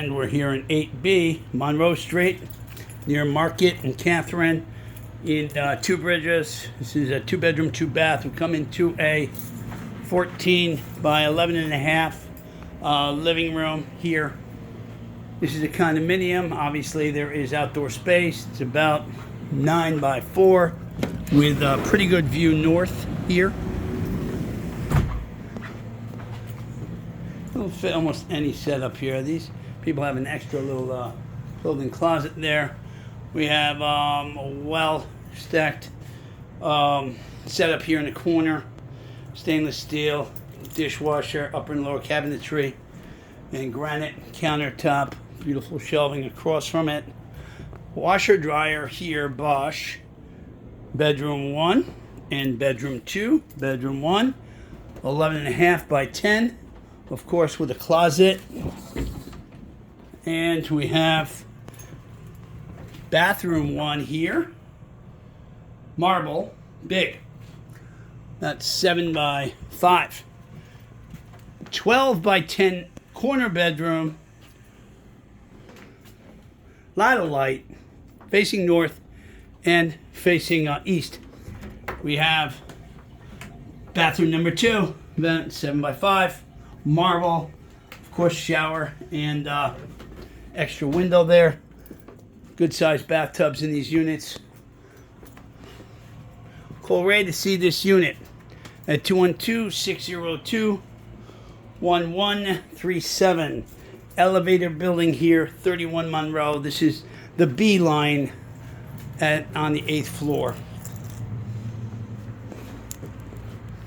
And we're here in 8B, Monroe Street, near Market and Catherine in Two Bridges. This is a 2-bedroom, 2-bath. We come into a 14 by 11 and a half living room here. This is a condominium. Obviously, there is outdoor space. It's about 9 by 4 with a pretty good view north here. It'll fit almost any setup here. These people have an extra little built-in closet there. We have a well-stacked setup here in the corner. Stainless steel, dishwasher, upper and lower cabinetry, and granite countertop. Beautiful shelving across from it. Washer dryer here, Bosch. Bedroom 1 and bedroom 2. Bedroom 1, 11.5 by 10. Of course, with a closet. And we have bathroom 1 here. Marble, big. That's 7 by 5. 12 by 10 corner bedroom. Lot of light, facing north and facing east. We have bathroom number 2, about 7 by 5. Marble, of course, shower and extra window there. Good sized bathtubs in these units. Call Ray to see this unit at 212-602-1137. Elevator building here, 31 Monroe. This is the B line on the 8th floor.